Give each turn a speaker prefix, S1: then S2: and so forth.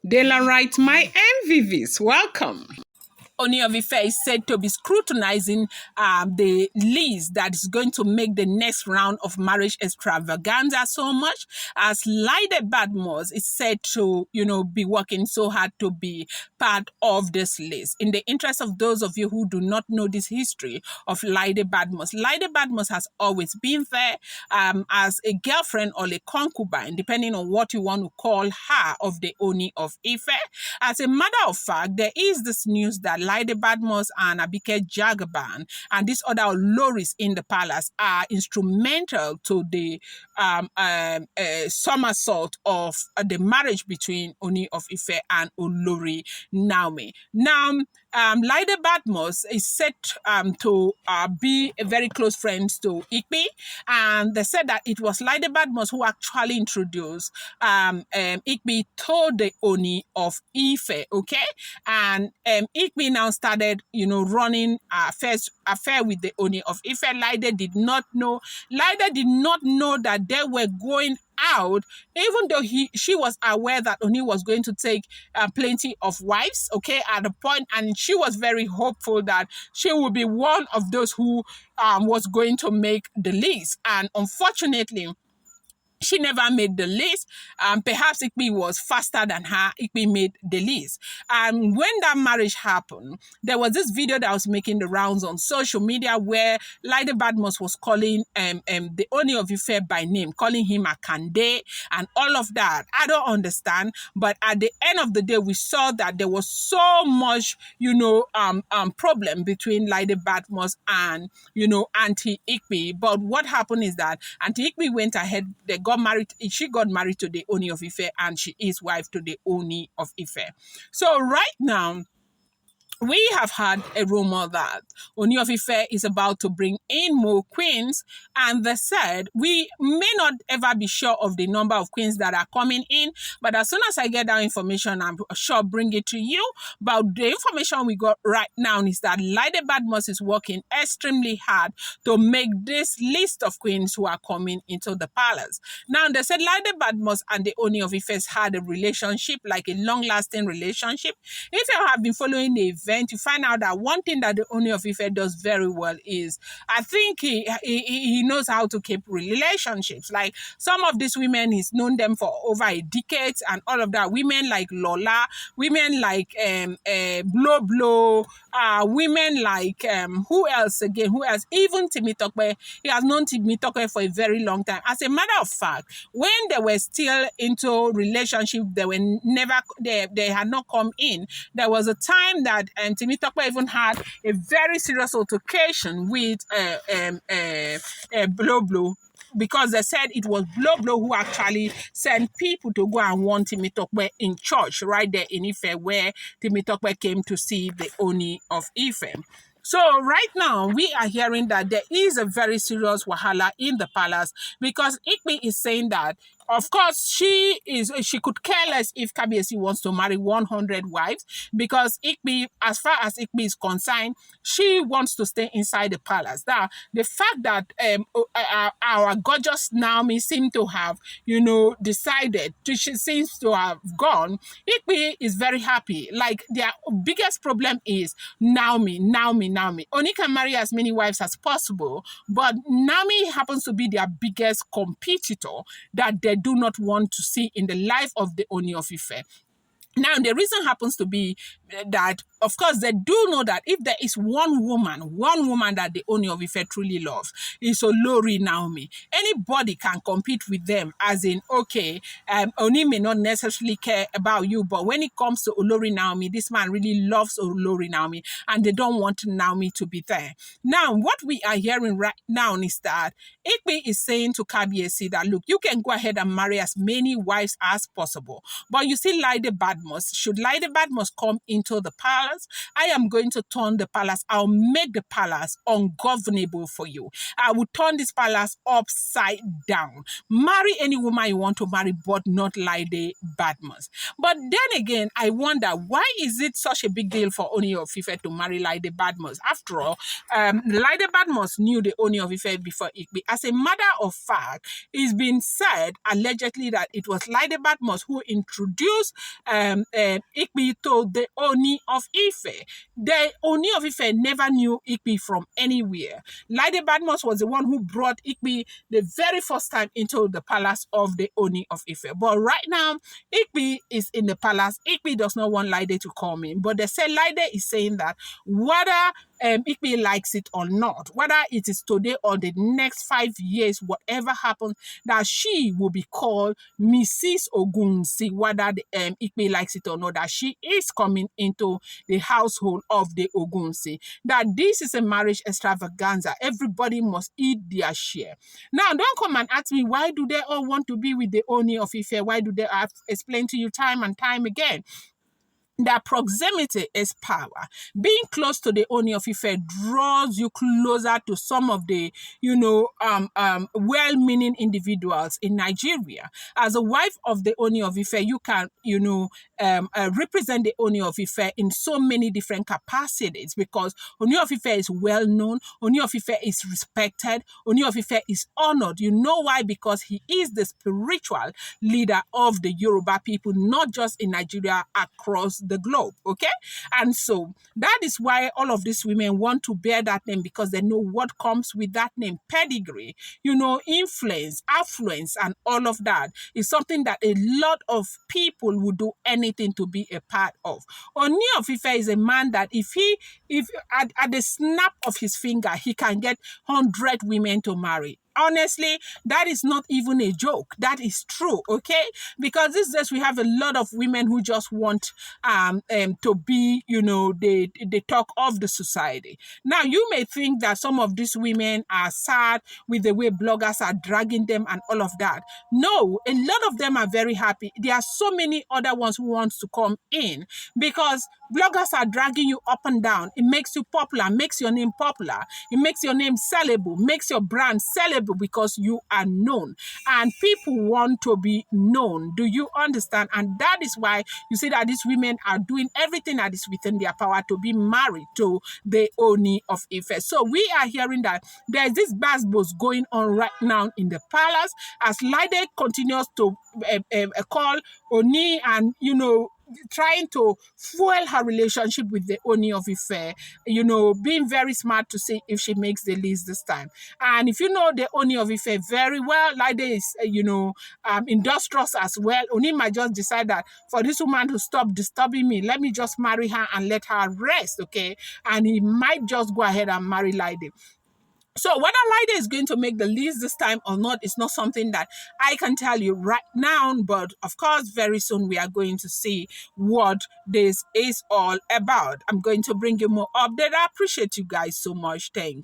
S1: Daylight, my MVVs, welcome.
S2: Ooni of Ife is said to be scrutinizing the list that is going to make the next round of marriage extravaganza so much as Liade Badmus is said to, be working so hard to be part of this list. In the interest of those of you who do not know this history of Liade Badmus has always been there as a girlfriend or a concubine, depending on what you want to call her, of the Ooni of Ife. As a matter of fact, there is this news that Liade Badmus and Abike Jagaban and these other Oloris in the palace are instrumental to the somersault of the marriage between Ooni of Ife and Olori Naomi. Now, Liade Badmus is said to be a very close friend to Ife, and they said that it was Liade Badmus who actually introduced Ife to the Ooni of Ife, okay? And Ife now started, running affair with the Ooni of Ife. Liade did not know that they were going out, even though she was aware that Ooni was going to take plenty of wives, okay, at the point, and she was very hopeful that she would be one of those who was going to make the list. And unfortunately, she never made the list. Perhaps Ife was faster than her. Ife made the list. And when that marriage happened, there was this video that was making the rounds on social media where Liade Badmus was calling the Ooni of Ife by name, calling him a Kande and all of that. I don't understand. But at the end of the day, we saw that there was so much, problem between Liade Badmus and, Auntie Ife. But what happened is that Auntie Ife went ahead, she got married to the Ooni of Ife, and she is wife to the Ooni of Ife. So right now, we have had a rumor that Ooni of Ife is about to bring in more queens, and they said we may not ever be sure of the number of queens that are coming in, but as soon as I get that information, I'm sure bring it to you. But the information we got right now is that Liade Badmus is working extremely hard to make this list of queens who are coming into the palace. Now, they said Liade Badmus and the Ooni of Ife had a relationship, like a long-lasting relationship. If you have been following the event, you find out that one thing that the Ooni of Ife does very well is, I think he knows how to keep relationships. Like some of these women, he's known them for over a decade and all of that. Women like Lola, women like Blow Blow, women like who else? Even Temitope. He has known Temitope for a very long time. As a matter of fact, when they were still into relationship, they had not come in. There was a time that Temitope even had a very serious altercation with Blow Blow, because they said it was Blow Blow who actually sent people to go and warn Temitope in church right there in Ife, where Temitope came to see the Ooni of Ife. So right now, we are hearing that there is a very serious wahala in the palace, because Ife is saying that, of course, she could care less if Kabiyesi wants to marry 100 wives, because Ife, as far as Ife is concerned, she wants to stay inside the palace. Now, the fact that our gorgeous Naomi seems to have, decided, she seems to have gone, Ife is very happy. Like, their biggest problem is Naomi. Ooni can marry as many wives as possible, but Naomi happens to be their biggest competitor that they do not want to see in the life of the Ooni of Ife. Now, the reason happens to be that, of course, they do know that if there is one woman that the Ooni of Ife truly loves, is Olori Naomi. Anybody can compete with them, as in, okay, Ooni may not necessarily care about you, but when it comes to Olori Naomi, this man really loves Olori Naomi, and they don't want Naomi to be there. Now, what we are hearing right now is that Ife is saying to Kabiyesi that, look, you can go ahead and marry as many wives as possible, but you see Liade Badmus, should Liade Badmus come into the palace, palace. I am going to turn the palace. I'll make the palace ungovernable for you. I will turn this palace upside down. Marry any woman you want to marry, but not Liade Badmus. But then again, I wonder, why is it such a big deal for Ooni of Ife to marry Liade Badmus? After all, Liade Badmus knew the Ooni of Ife before Ife. As a matter of fact, it's been said allegedly that it was Liade Badmus who introduced Ife to the Ooni of Ife. The Ooni of Ife never knew Ife from anywhere. Liade Badmus was the one who brought Ife the very first time into the palace of the Ooni of Ife. But right now, Ife is in the palace. Ife does not want Liade to come in. But they say Liade is saying that whether Ife likes it or not, whether it is today or the next 5 years, whatever happens, that she will be called Mrs. Ogunsi, whether the, Ife likes it or not, that she is coming into the household of the Ogunsi. That this is a marriage extravaganza. Everybody must eat their share. Now, don't come and ask me, why do they all want to be with the Ooni of Ife? Why do they have explained to you time and time again? That proximity is power. Being close to the Ooni of Ife draws you closer to some of the, well-meaning individuals in Nigeria. As a wife of the Ooni of Ife, you can, represent the Ooni of Ife in so many different capacities, because Ooni of Ife is well-known, Ooni of Ife is respected, Ooni of Ife is honored. You know why? Because he is the spiritual leader of the Yoruba people, not just in Nigeria, across the globe, okay? And so that is why all of these women want to bear that name, because they know what comes with that name. Pedigree, influence, affluence, and all of that is something that a lot of people would do anything to be a part of. Ooni of Ife is a man that if at the snap of his finger, he can get 100 women to marry. Honestly, that is not even a joke. That is true, okay? Because these days we have a lot of women who just want to be, the talk of the society. Now, you may think that some of these women are sad with the way bloggers are dragging them and all of that. No, a lot of them are very happy. There are so many other ones who want to come in, because bloggers are dragging you up and down. It makes you popular, makes your name popular. It makes your name sellable, makes your brand sellable, because you are known. And people want to be known. Do you understand? And that is why you see that these women are doing everything that is within their power to be married to the Ooni of Ife. So we are hearing that there's this basbos going on right now in the palace, as Liade continues to call Ooni and, trying to fuel her relationship with the Ooni of Ife, being very smart to see if she makes the list this time. And if you know the Ooni of Ife very well, Liade is, industrious as well. Ooni might just decide that for this woman to stop disturbing me, let me just marry her and let her rest, okay? And he might just go ahead and marry Liade. So whether Liade is going to make the list this time or not is not something that I can tell you right now. But of course, very soon we are going to see what this is all about. I'm going to bring you more update. I appreciate you guys so much. Thank you.